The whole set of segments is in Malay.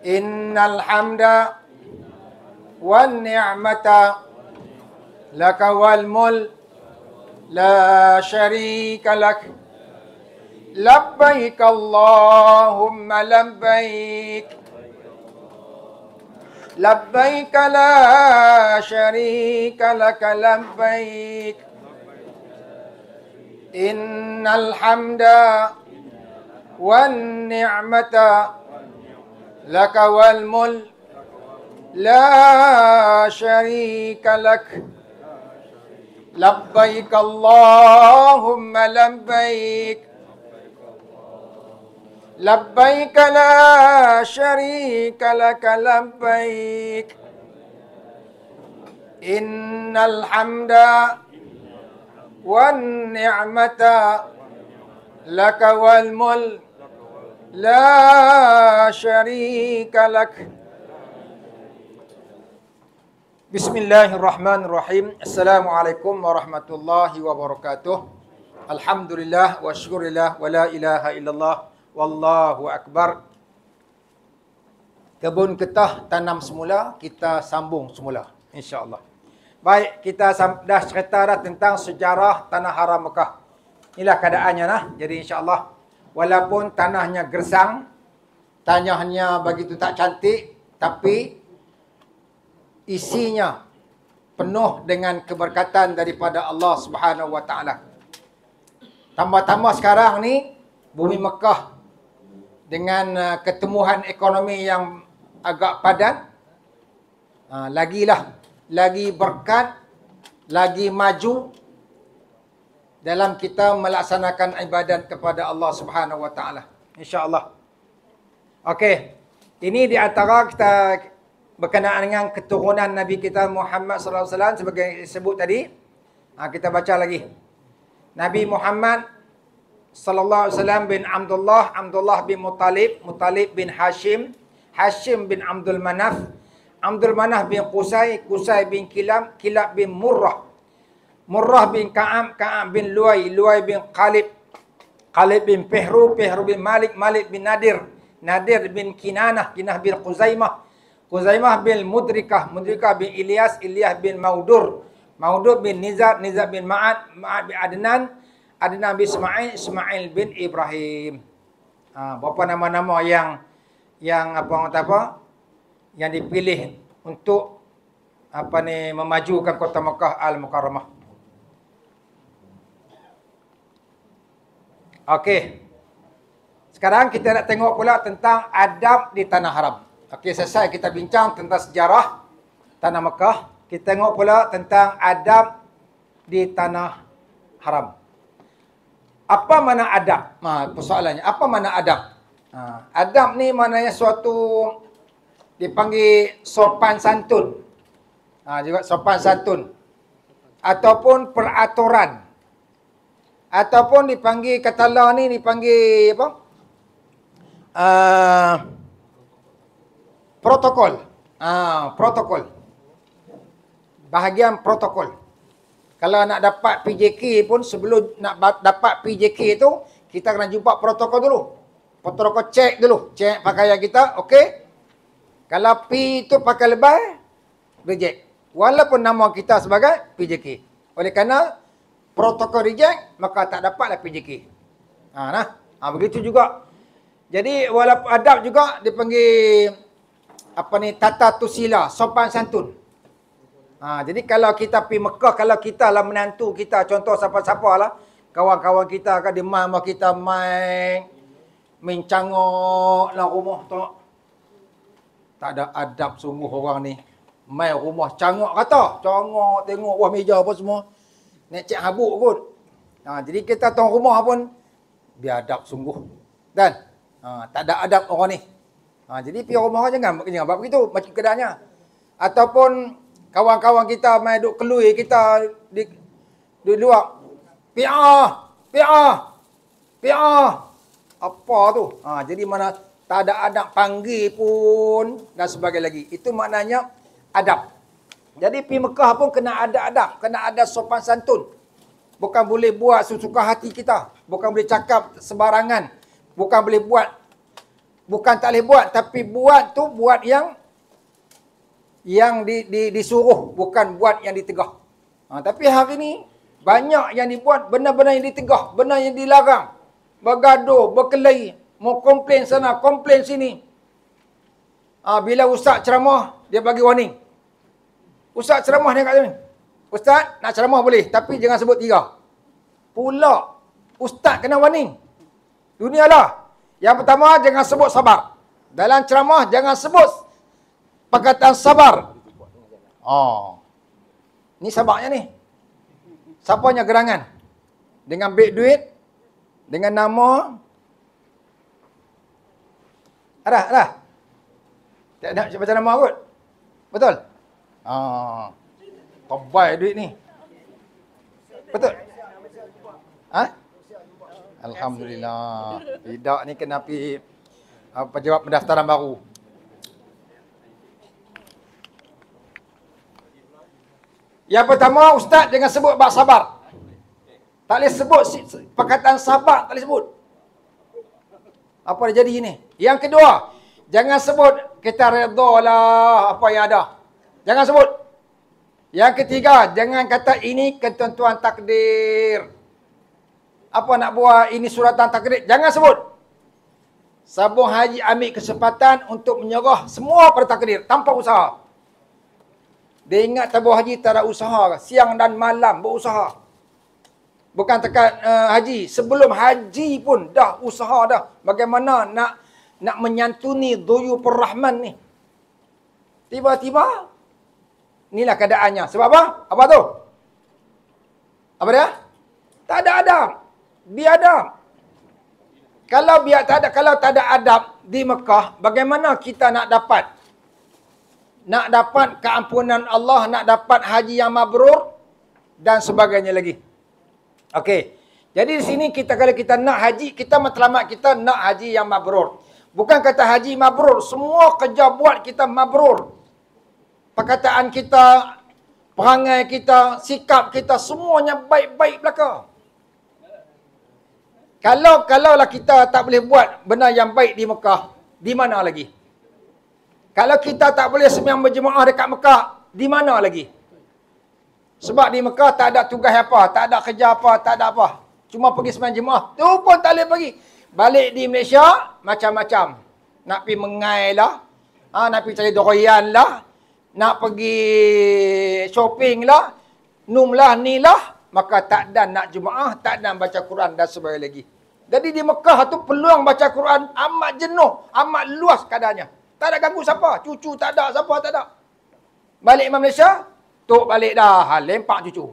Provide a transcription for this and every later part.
Innal hamda wan ni'mata laka wal mulk la syarika lak. Labbaik Allahumma labbaik. Labbaik la syarika lak labbaik. Innal hamda wan ni'mata laka wal mulk la syarika lak. Labbaik Allahumma labbaik. Labbaik la syarika lak labbaik. Innal hamda wan ni'mata laka wal mulk la syarika lak. Bismillahirrahmanirrahim. Assalamualaikum warahmatullahi wabarakatuh. Alhamdulillah wa syukurillah wa la ilaha illallah wallahu akbar. Kebun getah tanam semula, kita sambung semula insya-Allah. Baik, kita dah cerita dah tentang sejarah tanah haram Mekah. Inilah keadaannya nah. Jadi insya-Allah walaupun tanahnya gersang, tanahnya begitu tak cantik, tapi isinya penuh dengan keberkatan daripada Allah Subhanahu wa taala. Tambah-tambah sekarang ni bumi Mekah dengan ketemuan ekonomi yang agak padat, lagi berkat, lagi maju dalam kita melaksanakan ibadat kepada Allah Subhanahu wa taala. Insya-Allah. Okey. Ini di antara kita berkenaan dengan keturunan Nabi kita Muhammad sallallahu alaihi wasallam sebagai disebut tadi. Kita baca lagi. Nabi Muhammad sallallahu alaihi wasallam bin Abdullah, Abdullah bin Muttalib, Muttalib bin Hashim, Hashim bin Abdul Manaf, Abdul Manaf bin Qusay, Qusay bin Kilab, Kilab bin Murrah, Murrah bin Ka'ab, Ka'ab bin Luay, Luay bin Qalib, Qalib bin Fihru, Fihru bin Malik, Malik bin Nadir, Nadir bin Kinanah, Kinanah bin Khuzaimah, Khuzaimah bin Mudrikah, Mudrikah bin Ilyas, Ilyas bin Maudur, Maudur bin Nizar, Nizar bin Ma'ad, Ma'ad bin Adnan, Adnan bin Ismail, Ismail bin Ibrahim. Berapa nama-nama yang yang dipilih untuk memajukan kota Mekah Al-Mukarramah. Okey. Sekarang kita nak tengok pula tentang adab di tanah haram. Okey, selesai kita bincang tentang sejarah tanah Mekah, kita tengok pula tentang adab di tanah haram. Apa makna adab? Persoalannya, apa makna adab? Adab ni maknanya suatu dipanggil sopan santun. Juga sopan santun. Ataupun peraturan. Ataupun dipanggil, kata Allah ni dipanggil apa? Protokol. Protokol. Bahagian protokol. Kalau nak dapat PJK pun, sebelum nak dapat PJK tu, kita kena jumpa protokol dulu. Protokol cek dulu. Cek pakaian kita, okey. Kalau P tu pakai lebay, reject. Walaupun nama kita sebagai PJK. Oleh kerana protokol reject, maka tak dapatlah PJK. Begitu juga. Jadi walaupun adab juga dipanggil tata tusila, sopan santun. Jadi kalau kita pergi Mekah, kalau kita lah menantu kita, contoh siapa-siapa lah, kawan-kawan kita kan di rumah kita main cangok lah rumah tu. Tak ada adab sungguh orang ni. Main rumah cangok kata. Cangok tengok buah meja apa semua. Nak cek habuk kot. Jadi kita tuan rumah pun biadab sungguh. Dan tak ada adab orang ni. Jadi pergi rumah jangan buat begitu macam keadaannya. Ataupun kawan-kawan kita main duk kelui kita di luar. Pi'ah. Apa tu? Jadi mana tak ada adab panggil pun dan sebagainya lagi. Itu maknanya adab. Jadi pergi Mekah pun kena ada adab, kena ada sopan santun. Bukan boleh buat sesuka hati kita, bukan boleh cakap sembarangan, bukan boleh buat Bukan tak boleh buat, tapi buat tu buat yang disuruh, bukan buat yang ditegah. Tapi hari ni banyak yang dibuat benar-benar yang ditegah, benar yang dilarang. Bergaduh, berkelahi, mau komplain sana, komplain sini. Bila ustaz ceramah, dia bagi warning. Ustaz ceramah dia kata ni, ustaz nak ceramah boleh, tapi jangan sebut 3. Pula ustaz kena warning. Dunia lah. Yang pertama, jangan sebut sabar. Dalam ceramah, jangan sebut perkataan sabar. Ni sabarnya ni. Siapanya gerangan? Dengan beg duit, dengan nama. Ada. Tak nak baca nama kot. Betul? Tebal duit ni. Betul? Alhamdulillah. Tidak ni kena pergi jawab pendaftaran baru. Yang pertama, ustaz jangan sebut bab sabar. Tak boleh sebut perkataan sabar, tak boleh sebut. Apa dah jadi ni? Yang kedua, jangan sebut kita redha lah apa yang ada. Jangan sebut. Yang ketiga, jangan kata ini ketentuan takdir. Apa nak buat ini suratan takdir? Jangan sebut. Sabung haji ambil kesempatan untuk menyerah semua pada takdir tanpa usaha. Dia ingat tabung haji tak ada usaha, siang dan malam berusaha. Bukan tekat haji, sebelum haji pun dah usaha dah. Bagaimana nak menyantuni dhuyufur rahman ni. Tiba-tiba inilah keadaannya. Sebab apa? Apa tu? Apa dia? Tak ada adab. Biadab. Kalau tak ada adab di Mekah, bagaimana kita nak dapat keampunan Allah, nak dapat haji yang mabrur dan sebagainya lagi. Okey. Jadi di sini kalau kita nak haji, kita matlamat kita nak haji yang mabrur. Bukan kata haji mabrur, semua kerja buat kita mabrur. Perkataan kita, perangai kita, sikap kita semuanya baik-baik belaka. Kalaulah kita tak boleh buat benda yang baik di Mekah, di mana lagi? Kalau kita tak boleh sembahyang berjemaah dekat Mekah, di mana lagi? Sebab di Mekah tak ada tugas apa, tak ada kerja apa, tak ada apa. Cuma pergi sembahyang jemaah, tu pun tak boleh pergi. Balik di Malaysia, macam-macam. Nak pergi mengai lah, nak pergi cari durian lah, nak pergi shopping lah, num lah, ni lah. Maka tak ada nak jemaah, tak ada baca Quran dan sebagainya lagi. Jadi di Mekah tu peluang baca Quran amat jenuh, amat luas kadarnya. Tak ada ganggu siapa, cucu tak ada, siapa tak ada. Balik Malaysia, tok balik dah, lempak cucu.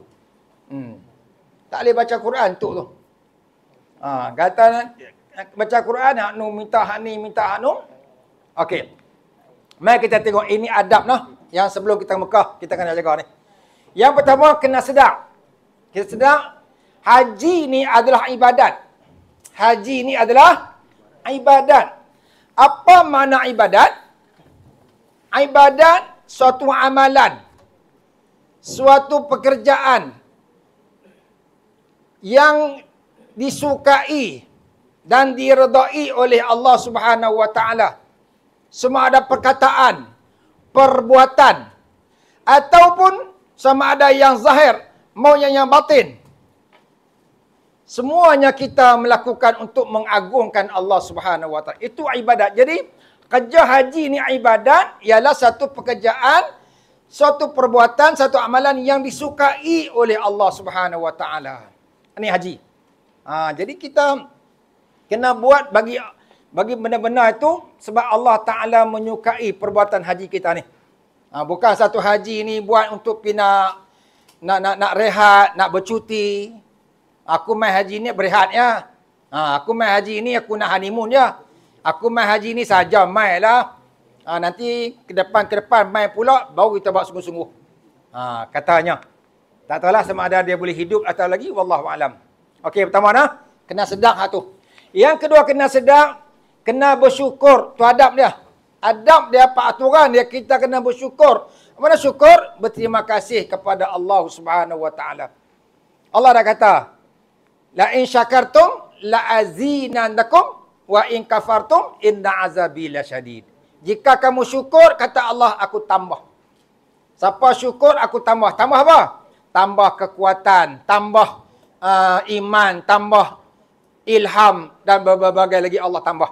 Tak boleh baca Quran tok tu. Kata baca Quran, hak nu minta hak ni, minta hak nu. Okey. Mari kita tengok ini adab noh yang sebelum kita Mekah kita kena jaga ni. Yang pertama kena sedar. Kita sedar haji ni adalah ibadat. Haji ni adalah ibadat. Apa makna ibadat? Ibadat suatu amalan, suatu pekerjaan yang disukai dan diredai oleh Allah Subhanahu wa taala. Sama ada perkataan, perbuatan, ataupun sama ada yang zahir maupun yang batin. Semuanya kita melakukan untuk mengagungkan Allah Subhanahu wa taala. Itu ibadat. Jadi kerja haji ni ibadat ialah satu pekerjaan, satu perbuatan, satu amalan yang disukai oleh Allah Subhanahu wa taala. Ini haji. Jadi kita kena buat bagi benar-benar itu sebab Allah Taala menyukai perbuatan haji kita ni. Bukan satu haji ni buat untuk pergi nak rehat, nak bercuti. Aku main haji ni berehat ya. Aku main haji ni aku nak honeymoon je. Aku main haji ni saja main lah. Nanti ke depan main pula baru kita buat sungguh-sungguh. Katanya. Tak tahulah sama ada dia boleh hidup atau lagi wallahu alam. Okey, pertama kena sedar hak tu. Yang kedua kena sedar, kena bersyukur. Tu adab dia. Adab dia apa aturan dia, kita kena bersyukur. Mana syukur? Berterima kasih kepada Allah Subhanahu wa taala. Allah dah kata, la in syakartum la azinannakum wa in kafartum inna azabi lasyadid. Jika kamu syukur, kata Allah, aku tambah. Siapa syukur, aku tambah. Tambah apa? Tambah kekuatan, tambah iman, tambah ilham, dan berbagai lagi Allah tambah.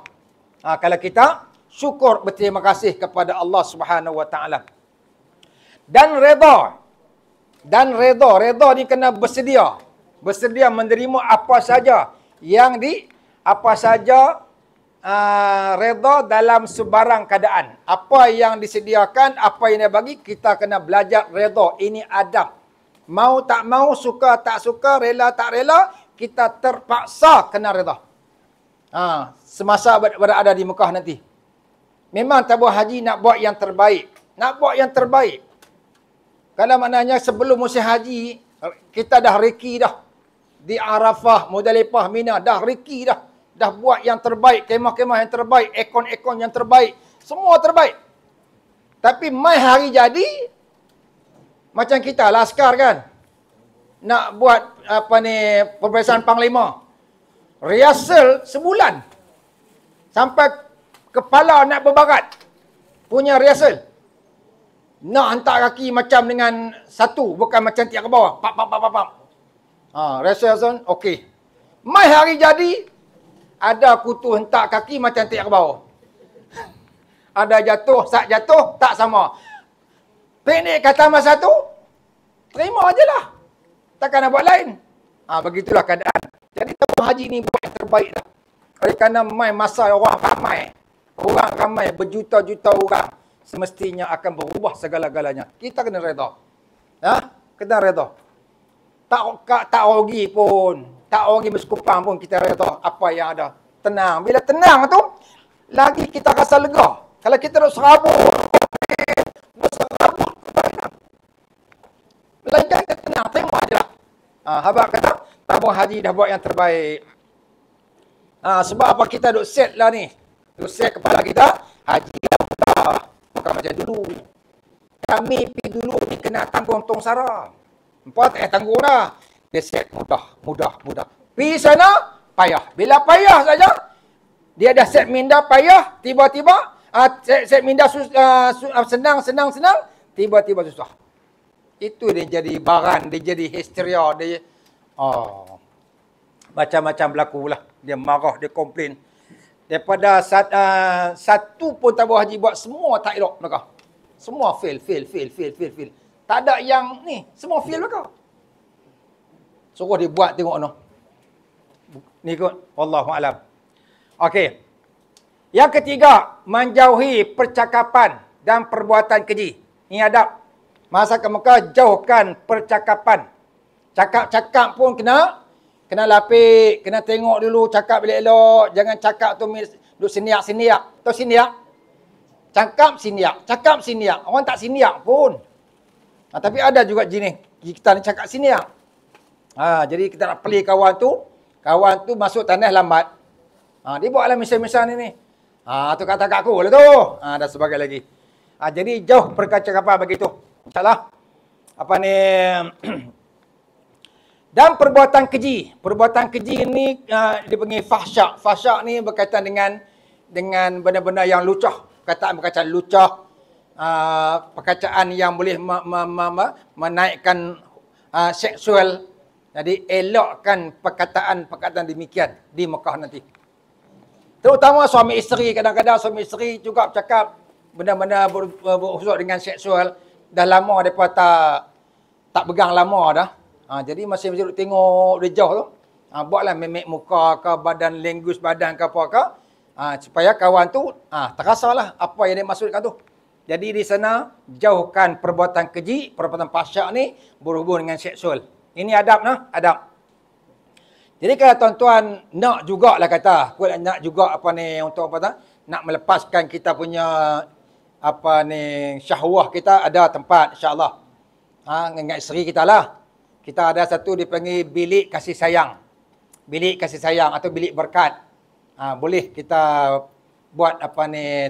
Kalau kita syukur, berterima kasih kepada Allah Subhanahu Wa Taala. Dan redha. Dan redha. Redha ni kena bersedia. Bersedia menerima apa saja yang redha dalam sebarang keadaan. Apa yang disediakan, apa yang dia bagi, kita kena belajar redha. Ini adab. Mau tak mau, suka tak suka, rela tak rela, kita terpaksa kena redha. Semasa berada di Mekah nanti. Memang tabung haji nak buat yang terbaik. Nak buat yang terbaik. Kalau maknanya sebelum musim haji, kita dah reki dah. Di Arafah, Muzdalifah, Mina, dah reki dah. Dah buat yang terbaik, kemah-kemah yang terbaik, ekon-ekon yang terbaik. Semua terbaik. Tapi mai hari jadi, macam kita laskar kan. Nak buat peperiksaan Panglima. Rehearsal sebulan. Sampai kepala nak berbarat. Punya rehearsal. Nak hantar kaki macam dengan satu, bukan macam tiap ke bawah. Pap. Rehearsal, okey. Mai hari jadi, ada kutu hentak kaki macam tiap ke bawah. Ada jatuh, tak sama. Pendek kata masa tu, terima je lah. Takkan nak buat lain. Begitulah keadaan. Jadi tabung haji ni buat yang terbaik dah. Oleh kerana mai masa orang ramai, berjuta-juta orang, semestinya akan berubah segala-galanya. Kita kena redha. Kena redha. Tak rugi pun, tak rugi bersekupang pun kita redha apa yang ada. Tenang. Bila tenang tu, lagi kita rasa lega. Kalau kita duk serabut, belajar kita tenang, terima je lah. Habaq kata, tabung haji dah buat yang terbaik. Sebab apa kita duk set lah ni. Duk set kepala kita, haji dah mudah. Bukan macam dulu. Kami pergi dulu ni kena tanggung tong sara. Tanggung dah. Dia set mudah. Pergi sana, payah. Bila payah saja, dia dah set minda payah, tiba-tiba, set minda senang, tiba-tiba susah. Itu dia jadi baran, dia jadi histeria, dia macam-macam berlaku lah. Dia marah, dia komplain. Daripada satu pun tabung haji buat, semua tak elok belakang. Semua fail. Tak ada yang ni, semua fail belakang. Suruh dia buat tengok no. Ni kot, wallahualam. Okey. Yang ketiga, menjauhi percakapan dan perbuatan keji. Ini adab. Masa ke Mekah, jauhkan percakapan. Cakap-cakap pun kena lapik, kena tengok dulu, cakap elok-elok. Jangan cakap tu duk siniak-siniak. Tahu siniak? Cakap siniak. Orang tak siniak pun. Tapi ada juga jenis kita ni cakap siniak. Jadi kita nak pelih kawan tu masuk tanah lambat. Dia buatlah misal-misal ni. Tu kata kat aku lah tu. Dan sebagainya lagi. Jadi jauh percakapan begitu. InsyaAllah. Dan perbuatan keji. Perbuatan keji ni dipanggil fahsyak. Fahsyak ni berkaitan dengan benda-benda yang lucah. Perkataan lucah. Perkataan yang boleh menaikkan seksual. Jadi elokkan perkataan demikian di Mekah nanti. Terutama suami isteri. Kadang-kadang suami isteri juga bercakap benda-benda berunsur dengan seksual. Dah lama mereka tak pegang lama dah. Jadi masih duduk tengok dia jauh tu. Buatlah memek muka ke, badan lengus badan ke apa ke. Supaya kawan tu terasalah apa yang dia maksudkan tu. Jadi di sana jauhkan perbuatan keji, perbuatan fahsyak ni berhubung dengan seksual. Ini adab nah, adab. Jadi kalau tuan-tuan nak jugalah kata, nak juga untuk nak melepaskan kita punya syahwah kita, ada tempat insya-Allah. Dengan isteri kita lah. Kita ada satu dipanggil bilik kasih sayang. Bilik kasih sayang atau bilik berkat. Boleh kita buat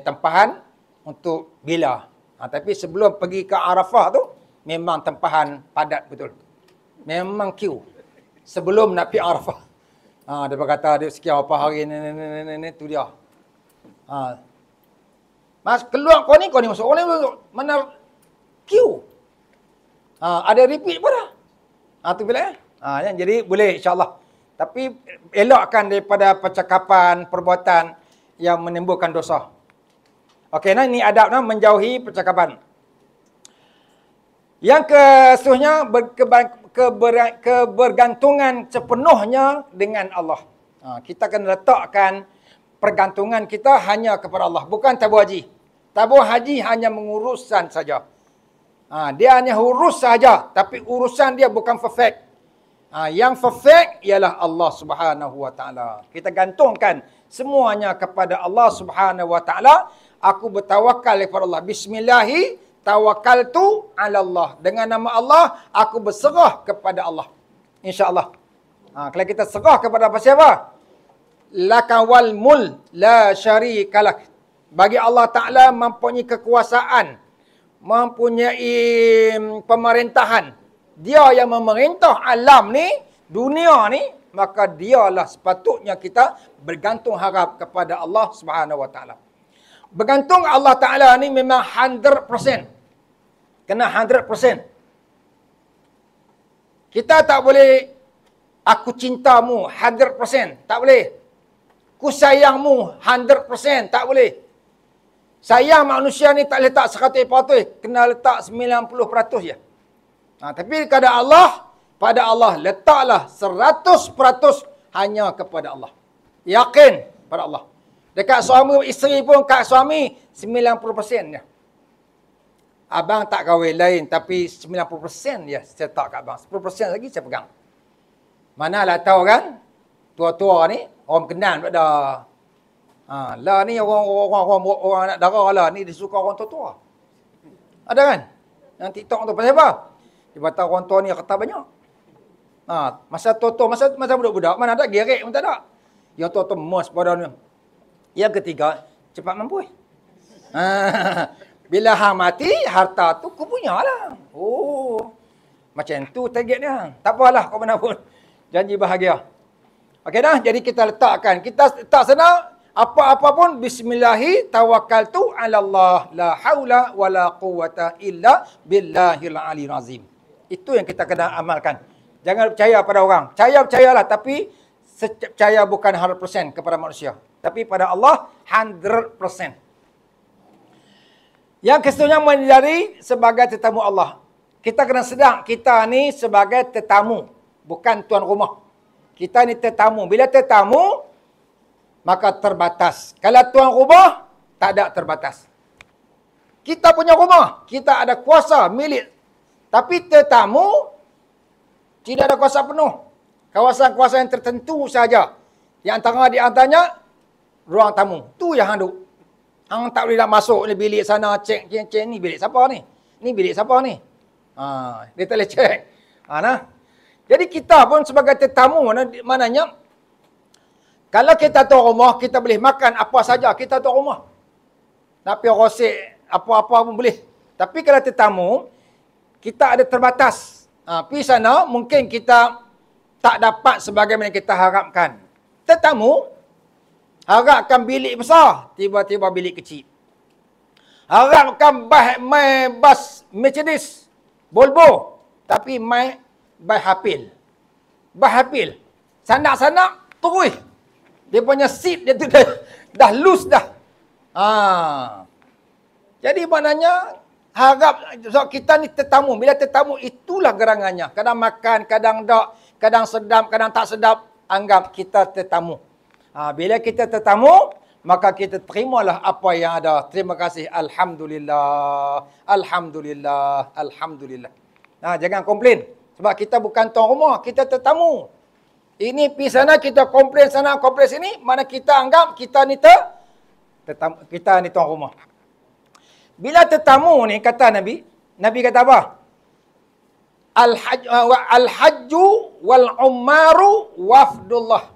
tempahan untuk bila. Tapi sebelum pergi ke Arafah tu memang tempahan padat betul. Memang queue sebelum nak pergi Arafah. Dia berkata dia sekian apa hari ni tu dia. Mas keluar kau ni masuk. Kau ni mana queue. Ada repeat pun dah. Tu bila jadi boleh insya-Allah. Tapi elakkan daripada percakapan, perbuatan yang menimbulkan dosa. Okey, ini adab menjauhi percakapan. Yang keseterusnya kebergantungan sepenuhnya dengan Allah. Kita kena letakkan pergantungan kita hanya kepada Allah, bukan tabur haji. Tabur haji hanya mengurusan saja. Dia hanya urus saja, tapi urusan dia bukan perfect. Yang perfect ialah Allah Subhanahu Wa Taala. Kita gantungkan semuanya kepada Allah Subhanahu Wa Taala. Aku bertawakal kepada Allah. Bismillahi tawakkaltu ala Allah. Dengan nama Allah, aku berserah kepada Allah. InsyaAllah. Kalau kita serah kepada siapa? Lakawal mul la syarikalak. Bagi Allah Ta'ala mempunyai kekuasaan. Mempunyai pemerintahan. Dia yang memerintah alam ni, dunia ni, maka dialah sepatutnya kita bergantung harap kepada Allah Subhanahu Wa Ta'ala. Bergantung Allah Ta'ala ni memang 100%. Kena 100%. Kita tak boleh, aku cintamu 100%. Tak boleh. Ku sayangmu 100%. Tak boleh. Sayang manusia ni tak letak 100%. Kena letak 90% je. Tapi pada Allah letaklah 100% hanya kepada Allah. Yakin pada Allah. Dekat suami isteri pun kat suami 90% je. Abang tak kahwin lain tapi 90% dia saya tak kat abang. 10% lagi saya pegang. Manalah tahu kan? Tua-tua ni orang kenal pada. Lah ni orang anak dara lah ni dia suka orang tua-tua. Ada kan? Yang TikTok tu pasal apa? Dia kata orang tua ni kata banyak. Masa tua-tua masa budak-budak mana ada gerek pun tak ada. Yang tua-tua emas pada ni. Yang ketiga, cepat mampu. Bila hang mati, harta tu ku punya lah. Oh, macam tu target dia. Tak apalah kau mana pun. Janji bahagia. Okey dah, jadi kita letakkan. Kita letak sana, apa-apa pun, bismillahi tawakkaltu ala Allah. La haula wa la quwata illa billahil aliyil azim. Itu yang kita kena amalkan. Jangan percaya pada orang. Percayalah, tapi percaya bukan 100% kepada manusia. Tapi pada Allah, 100%. Yang keseterusnya menyadari sebagai tetamu Allah. Kita kena sedar, kita ni sebagai tetamu. Bukan tuan rumah. Kita ni tetamu. Bila tetamu, maka terbatas. Kalau tuan rumah, tak ada terbatas. Kita punya rumah, kita ada kuasa milik. Tapi tetamu, tidak ada kuasa penuh. Kawasan-kawasan yang tertentu saja. Yang di antaranya, ruang tamu. Tu yang hang duk. Hang tak boleh nak masuk ni bilik sana, cek ni bilik siapa ni? Ni bilik siapa ni? Dia tak boleh cek. Jadi kita pun sebagai tetamu, maknanya, kalau kita tu rumah, kita boleh makan apa saja. Kita tu rumah. Nak pergi rosik, apa-apa pun boleh. Tapi kalau tetamu, kita ada terbatas. Pergi sana, mungkin kita tak dapat sebagaimana kita harapkan. Tetamu, harapkan bilik besar, tiba-tiba bilik kecil. Harapkan bas Mercedes, Volvo, tapi bas Hapil. Bas Hapil. Sanak-sanak, terus. Dia punya seat dia tu dah loose dah. Jadi maknanya, harap kita ni tetamu. Bila tetamu, itulah gerangannya. Kadang makan, kadang tak, kadang sedap, kadang tak sedap. Anggap kita tetamu. Bila kita tetamu, maka kita terimalah apa yang ada. Terima kasih. Alhamdulillah. Alhamdulillah. Alhamdulillah. Jangan komplain. Sebab kita bukan tuan rumah. Kita tetamu. Ini pergi sana, kita komplain sana, komplain sini. Mana kita anggap kita ni tetamu, kita ni tuan rumah. Bila tetamu ni, kata Nabi. Nabi kata apa? Al-hajju wal-ummaru wafdullah.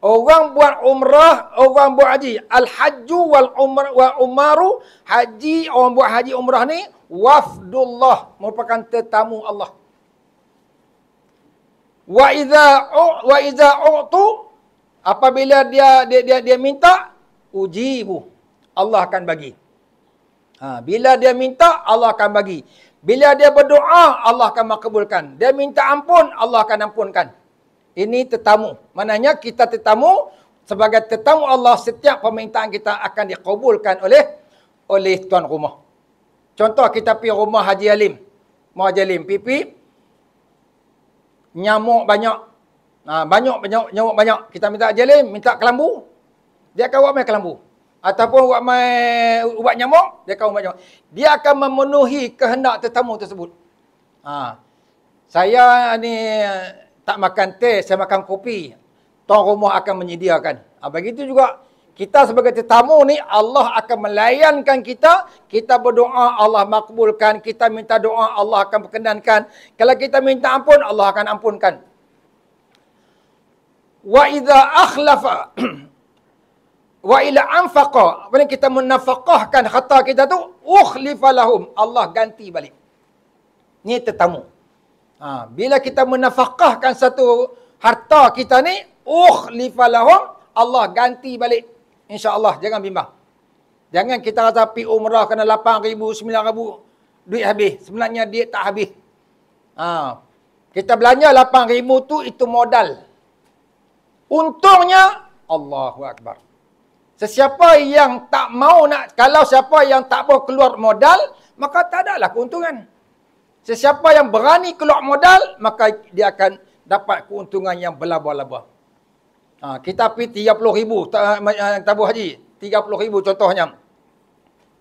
Orang buat umrah, orang buat haji. Al-hajju wal-ummaru, haji, orang buat haji umrah ni, wafdullah, merupakan tetamu Allah. Wa idza u'tu, apabila dia minta, ujibu, Allah akan bagi. Bila dia minta, Allah akan bagi. Bila dia berdoa, Allah akan makbulkan. Dia minta ampun, Allah akan ampunkan. Ini tetamu. Maknanya kita tetamu, sebagai tetamu Allah, setiap permintaan kita akan dikabulkan oleh tuan rumah. Contoh, kita pergi rumah Haji Alim. Rumah Haji Alim, pipi, nyamuk banyak. Nyamuk banyak. Kita minta Haji Alim, minta kelambu. Dia akan buat main kelambu. Ataupun buat main ubat nyamuk, dia akan ubat nyamuk. Dia akan memenuhi kehendak tetamu tersebut. Saya ni tak makan teh, saya makan kopi. Tuan rumah akan menyediakan. Begitu juga kita sebagai tetamu ni, Allah akan melayankan kita. Kita berdoa, Allah makbulkan. Kita minta doa, Allah akan perkenankan. Kalau kita minta ampun, Allah akan ampunkan. Wa idza akhlafa wa ila anfaqa, apabila kita menafkahkan harta kita tu, ukhlifa lahum, Allah ganti balik. Ni tetamu. Bila kita menafkahkan satu harta kita ni, ukhlifa lahum, Allah ganti balik. InsyaAllah, jangan bimbang. Jangan kita rasa pergi umrah kena 8,000, 9,000, duit habis. Sebenarnya duit tak habis. Kita belanja 8,000 tu, itu modal. Untungnya, Allahu Akbar. Sesiapa yang tak mau nak, kalau siapa yang tak mau keluar modal, maka tak adalah keuntungan. Sesiapa yang berani keluar modal, maka dia akan dapat keuntungan yang berlabah-labah. Kita pergi 30,000 tabung haji. 30,000 contohnya.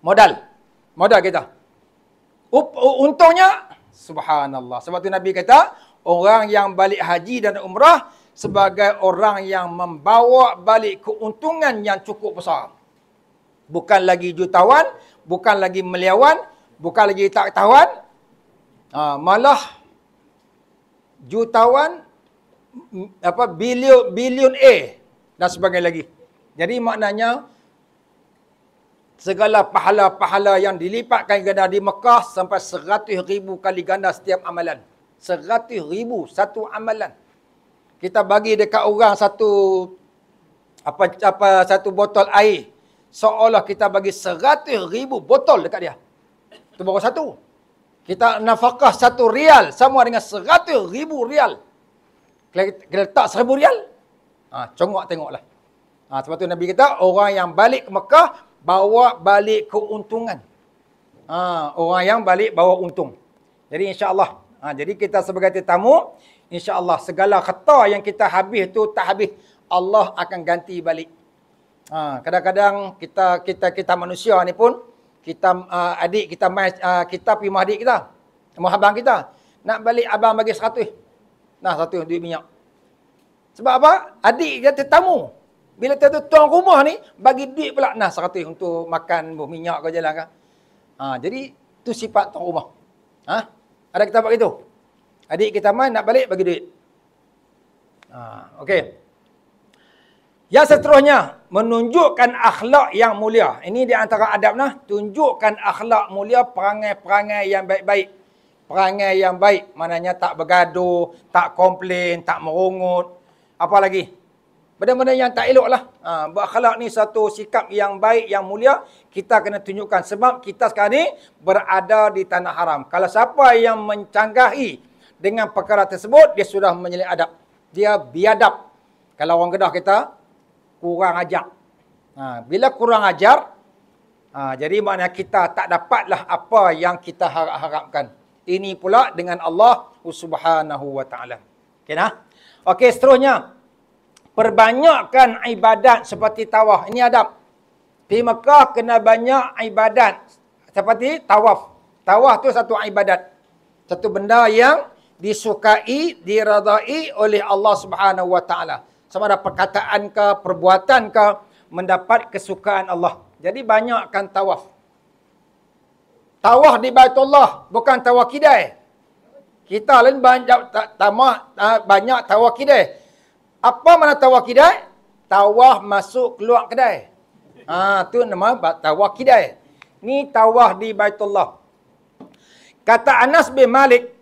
Modal kita. Untungnya, subhanallah. Sebab tu Nabi kata, orang yang balik haji dan umrah, sebagai orang yang membawa balik keuntungan yang cukup besar. Bukan lagi jutawan, bukan lagi miliawan, bukan lagi tak tawan, malah jutawan, bilion A dan sebagainya lagi. Jadi maknanya segala pahala-pahala yang dilipatkan ganda di Mekah sampai 100,000 kali ganda setiap amalan. 100,000 satu amalan. Kita bagi dekat orang satu botol air, seolah kita bagi 100,000 botol dekat dia. Itu baru satu. Kita nafkah 1 rial sama dengan 100,000 rial. Kita letak 1,000 rial, congok tengoklah. Sebab tu Nabi kata, orang yang balik ke Mekah, bawa balik keuntungan. Orang yang balik bawa untung. Jadi insya-Allah. Jadi kita sebagai tetamu, insya-Allah segala harta yang kita habis tu tak habis, Allah akan ganti balik. Kadang-kadang kita manusia ni pun, kita adik kita kita pergi rumah adik kita, rumah abang kita, nak balik abang bagi 100. Nah, 100 duit minyak. Sebab apa? Adik dia tetamu. Bila tuan rumah ni bagi duit pula, nah 100 untuk makan minyak ke jalan kan. Jadi tu sifat tuan rumah. Ada kita buat gitu. Adik kita nak balik bagi duit. Okey. Yang seterusnya, menunjukkan akhlak yang mulia. Ini di antara adab nah, tunjukkan akhlak mulia, perangai-perangai yang baik-baik. Perangai yang baik, maknanya tak bergaduh, tak komplain, tak merungut. Apa lagi? Benda-benda yang tak elok lah. Berakhlak ni satu sikap yang baik, yang mulia, kita kena tunjukkan. Sebab kita sekarang ni berada di tanah haram. Kalau siapa yang mencanggahi dengan perkara tersebut, dia sudah menyelip adab. Dia biadab. Kalau orang Kedah kita, kurang ajar. Bila kurang ajar, jadi maknanya kita tak dapatlah apa yang kita harapkan. Ini pula dengan Allah Subhanahu wa taala. Okey nah. Okey, seterusnya, perbanyakkan ibadat seperti tawaf. Ini adab. Di Mekah kena banyak ibadat seperti tawaf. Tawaf tu satu ibadat. Satu benda yang disukai, diradai oleh Allah Subhanahu wa taala. Sama ada perkataan ke, perbuatan ke, mendapat kesukaan Allah. Jadi banyakkan tawaf. Tawaf di Baitullah, bukan tawaf kidai. Kita lain banyak tawaf kidai. Apa mana tawaf kidai? Tawaf masuk keluar kedai. Tu nama tawaf kidai. Ni tawaf di Baitullah. Kata Anas bin Malik,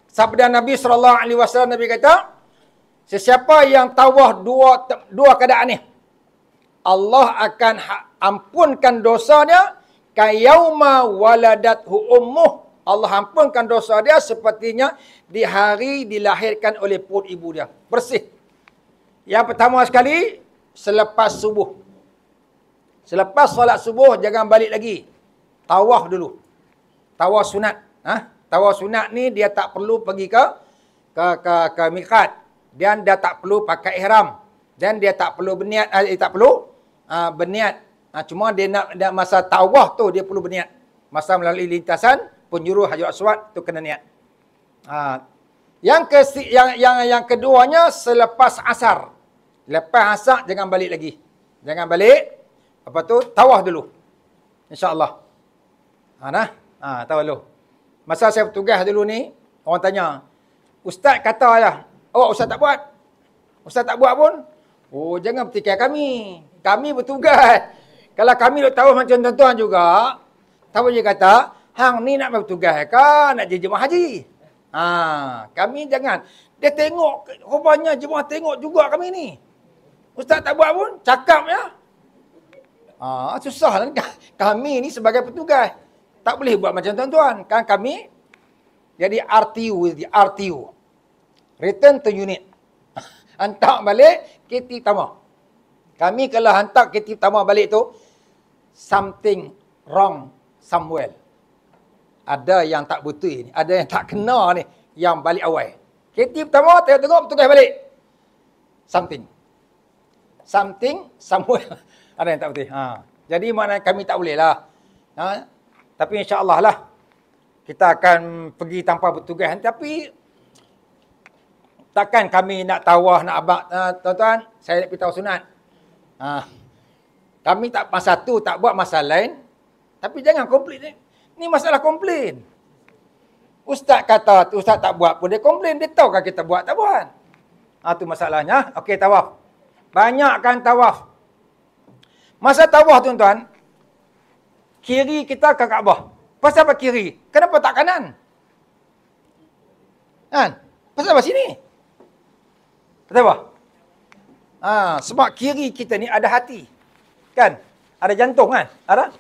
Sabda Nabi SAW, Nabi kata, sesiapa yang tawaf dua keadaan ni, Allah akan ampunkan dosanya kayauma waladathu ummuh. Allah ampunkan dosa dia sepertinya di hari dilahirkan oleh perut ibu dia. Bersih. Yang pertama sekali, selepas subuh. Selepas solat subuh, jangan balik lagi. Tawaf dulu. Tawaf sunat. Tawaf sunat ni dia tak perlu pergi ke miqat. Dan dia tak perlu pakai ihram. Dan dia tak perlu berniat. Berniat. Cuma dia nak masa tawaf tu dia perlu berniat. Masa melalui lintasan penjuru Hajar Aswad tu kena niat. Yang keduanya selepas asar. Lepas asar jangan balik lagi. Jangan balik. Apa tu? Tawaf dulu. InsyaAllah. Tawaf dulu. Masa saya bertugas dulu ni, orang tanya, Ustaz kata lah, Ustaz tak buat. Ustaz tak buat pun, jangan bertikai kami. Kami bertugas. Kalau kami nak tahu macam tuan-tuan juga, tahu je kata, hang ni nak bertugas ke nak jadi jemaah haji? Kami jangan. Dia tengok, rupanya jemaah tengok juga kami ni. Ustaz tak buat pun, cakap ya. Susah lah. Kami ni sebagai petugas. Tak boleh buat macam tuan-tuan. Kan kami jadi RTU. Return to unit. Hantar balik KT utama. Kami kalau hantar KT utama balik tu, something wrong somewhere. Ada yang tak betul ni. Ada yang tak kena ni. Yang balik awal. KT pertama, tengok petugas balik. Something somewhere. Ada yang tak betul. Jadi mana kami tak boleh lah. Tapi insya-Allah lah. Kita akan pergi tanpa bertugas. Tapi takkan kami nak tawaf, nak abad. Tuan-tuan, saya nak pergi tawaf sunat. Kami tak masa tu tak buat masa lain. Tapi jangan komplain. Ni masalah komplain. Ustaz kata Ustaz tak buat pun dia komplain. Dia tahu kan kita buat tak buat. Tu masalahnya. Okey, tawaf. Banyakkan tawaf. Masa tawaf tuan-tuan, kiri kita ke Kaabah. Pasal apa kiri? Kenapa tak kanan? Kan? Pasal apa sini? Pasal apa? Sebab kiri kita ni ada hati. Kan? Ada jantung kan? Ada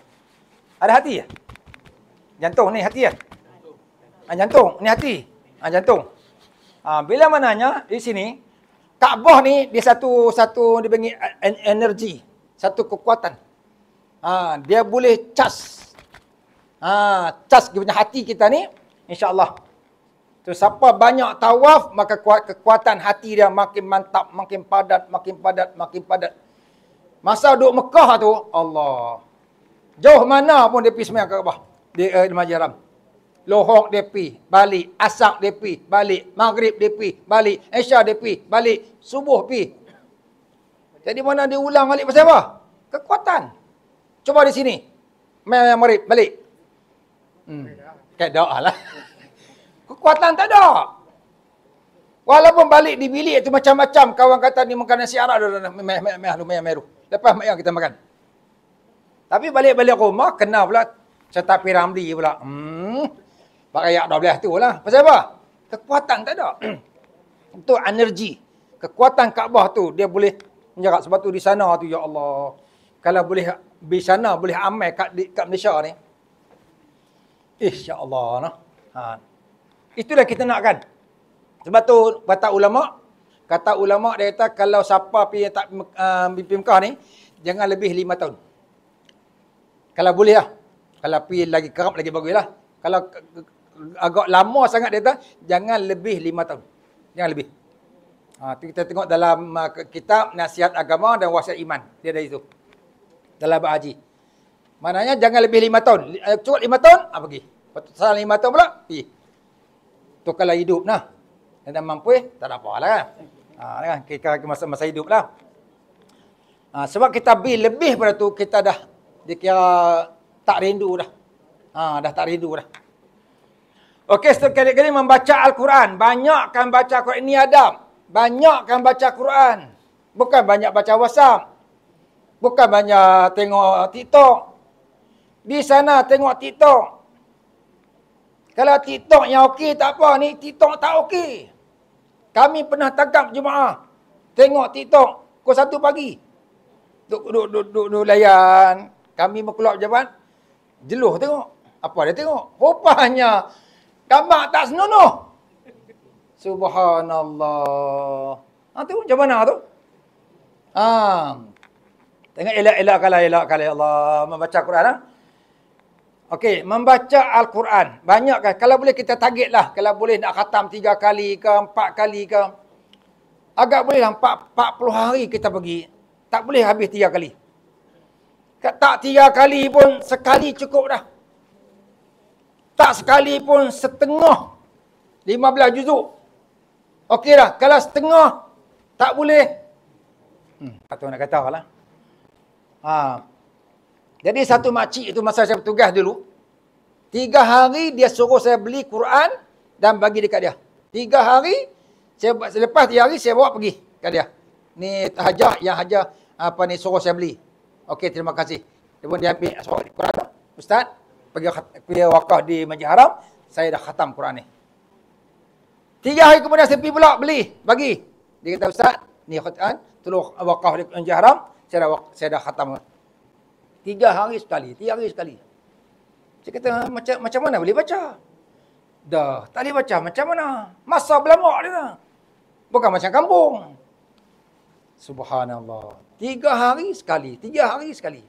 hati ya? Jantung ni hati ya? Jantung ni hati. Jantung. Bila mananya di sini Kaabah ni dia satu dia panggil energi, satu kekuatan. Dia boleh cas dia punya hati kita ni, insya-Allah. So, siapa banyak tawaf, maka kekuatan hati dia makin mantap, makin padat. Masa duduk Mekah tu, Allah. Jauh mana pun dia pergi sembahyang Kaabah di Masjid Haram. Lohok dia pergi, balik. Asar dia pergi, balik. Maghrib dia pergi, balik. Isya dia pergi, balik. Subuh pergi. Jadi mana dia ulang balik pasal apa? Kekuatan. Cuba di sini. Maghrib, balik. Kayak doa lah. Kekuatan tak ada. Walaupun balik di bilik itu macam-macam. Kawan kata ni makan nasi Arab. Meru. Lepas mayang kita makan. Tapi balik-balik rumah, kena pula cetak Piramli pula. Pakai ayat 12 tu lah. Pasal apa? Kekuatan tak ada. Itu energi. Kekuatan Kaabah tu, dia boleh menjaga. Sebab tu di sana tu, ya Allah. Kalau boleh di sana, boleh amal kat Malaysia ni. InsyaAllah. Nah. Itulah kita nakkan. Sebab tu, kata ulama' dia kata, kalau siapa pergi Mekah ni, jangan lebih 5 tahun. Kalau boleh lah. Kalau pergi lagi kerap, lagi bagus lah. Kalau agak lama sangat dia kata, jangan lebih 5 tahun. Jangan lebih. Kita tengok dalam kitab Nasihat Agama dan Wasiat Iman. Dia ada itu. Dalam bab haji. Maknanya jangan lebih 5 tahun. Cukup 5 tahun, pergi. Salah 5 tahun pula, pergi. Tu kalau hidup nah. Dan mampu tak ada apa lah kan. Kan? Kita masa hidup lah. Sebab kita lebih pada tu, kita dah dikira tak rindu dah. Dah tak rindu dah. Okey, sekali-kali membaca Al-Quran. Banyakkan baca Quran. Ini adab. Banyakkan baca Quran. Bukan banyak baca WhatsApp. Bukan banyak tengok TikTok. Di sana tengok TikTok. Kalau TikTok yang okey tak apa, ni TikTok tak okey. Kami pernah tangkap jemaah tengok TikTok pukul 1 pagi. Duk layan. Kami berkeluar pejabat, jeluh tengok. Apa dia tengok? Rupanya gambar tak senonoh. Subhanallah. Tu macam mana tu? Tengok elak kalau Allah membaca Quran. Okey, membaca Al-Quran. Banyak kan? Kalau boleh kita target lah. Kalau boleh nak khatam 3 kali ke, 4 kali ke. Agak boleh lah 40 hari kita pergi. Tak boleh habis 3 kali. Tak 3 kali pun sekali cukup dah. Tak sekali pun setengah 15 juzuk. Okey dah. Kalau setengah tak boleh. Atau nak kata lah. Jadi satu makcik itu masa saya bertugas dulu. 3 hari dia suruh saya beli Quran dan bagi dekat dia. 3 hari, selepas 3 hari saya bawa pergi kat dia. Ni hajah yang hajah suruh saya beli. Okey, terima kasih. Kemudian dia ambil surat Quran. Ustaz, pergi wakaf di Masjid Haram, saya dah khatam Quran ni. 3 hari kemudian saya pergi pula beli, bagi. Dia kata, Ustaz, ni Quran, tolong wakaf di Masjid Haram, saya dah khatam. 3 hari sekali, 3 hari sekali. Saya kata, macam mana boleh baca? Dah, tak boleh baca, macam mana? Masa berlama dia. Bukan macam kampung. Subhanallah. 3 hari sekali, 3 hari sekali.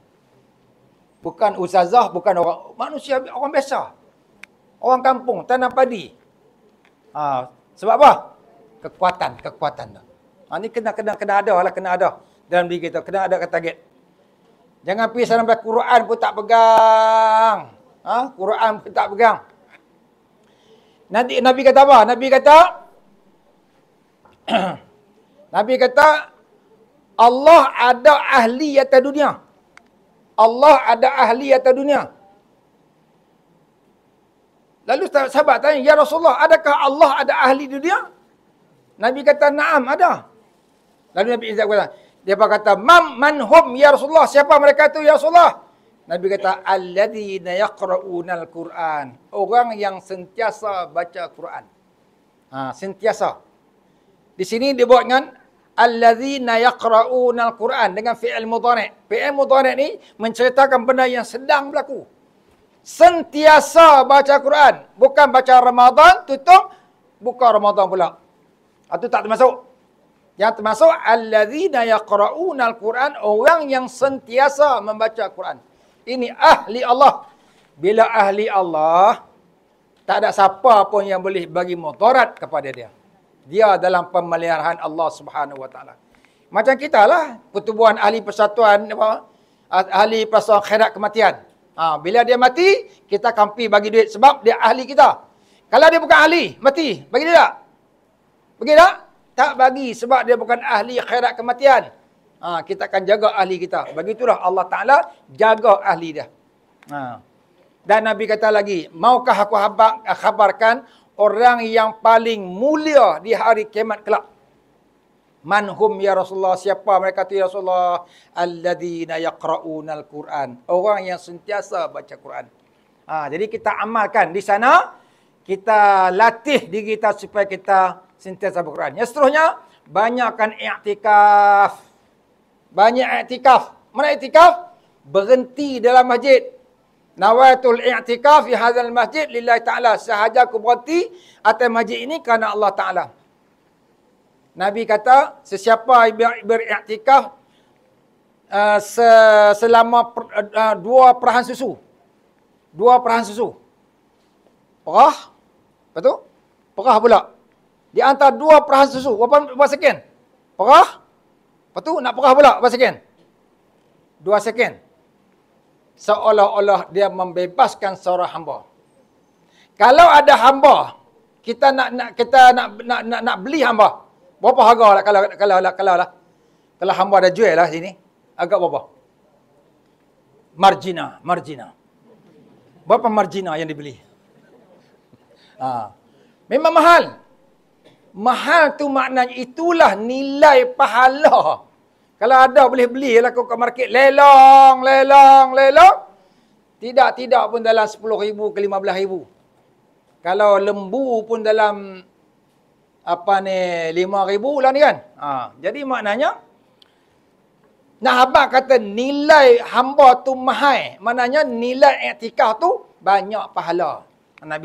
Bukan ustazah, bukan orang manusia, orang biasa. Orang kampung, tanam padi. Sebab apa? Kekuatan tu. Ni kena ada lah, kena ada dalam diri kita, kena ada target. Jangan pergi sampai Quran pun tak pegang. Quran pun tak pegang. Nabi kata apa? Nabi kata Allah ada ahli atas dunia. Allah ada ahli atas dunia. Lalu sahabat tanya, Ya Rasulullah, adakah Allah ada ahli dunia? Nabi kata, Naam, ada. Lalu Nabi Izzat kata, dia berkata, manhum ya Rasulullah, siapa mereka itu ya Rasulullah? Nabi kata, alladzina yaqra'unal Qur'an. Orang yang sentiasa baca Quran. Sentiasa. Di sini dibuat dengan alladzina yaqra'unal Qur'an dengan fi'il mudhari'. Fi'il mudhari' ni menceritakan benda yang sedang berlaku. Sentiasa baca Quran, bukan baca Ramadan tutup, buka Ramadan pula. Itu tak termasuk. Yang termasuk alladzina yaqra'unal Quran, orang yang sentiasa membaca Quran. Ini ahli Allah. Bila ahli Allah, tak ada siapa pun yang boleh bagi mudarat kepada dia. Dia dalam pemeliharaan Allah Subhanahu Wa Taala. Macam kita lah, pertubuhan ahli persatuan ahli persatuan khairat kematian. Bila dia mati, kita akan pergi bagi duit sebab dia ahli kita. Kalau dia bukan ahli, mati, bagi dia tak? Bagi tak? Tak bagi sebab dia bukan ahli khairat kematian. Kita akan jaga ahli kita. Begitulah Allah Ta'ala jaga ahli dia. Dan Nabi kata lagi, maukah aku khabarkan orang yang paling mulia di hari kiamat kelak? Manhum ya Rasulullah, siapa mereka tu ya Rasulullah? Alladzina yaqra'unal Quran. Orang yang sentiasa baca Quran. Jadi kita amalkan di sana, kita latih diri kita supaya kita sentiasa berquran. Yang seterusnya, banyakkan i'tikaf. Banyak i'tikaf. Mana i'tikaf? Berhenti dalam masjid. Nawaitul i'tikaf fi hadzal masjid lillahi ta'ala. Sahaja aku berhenti atas masjid ini kerana Allah Ta'ala. Nabi kata, sesiapa beriktikaf selama 2 perahan susu. 2 perahan susu. Perah. Lepas tu? Perah pula. Di antara 2 perahan susu. Berapa seken? Perah. Lepas tu nak perah pula. Berapa seken? 2 seken. Seolah-olah dia membebaskan seorang hamba. Kalau ada hamba, kita nak beli hamba. Berapa harga lah kalau hamba ada jual lah sini? Agak berapa? Margina. Berapa margina yang dibeli? Memang mahal. Mahal tu maknanya itulah nilai pahala. Kalau ada boleh beli lah ke market. Lelang. Tidak pun dalam 10,000 ke 15,000. Kalau lembu pun dalam apa ni 5,000 lah ni kan. Jadi maknanya nak abang kata nilai hamba tu mahal. Maknanya nilai iktikaf tu banyak pahala. Nabi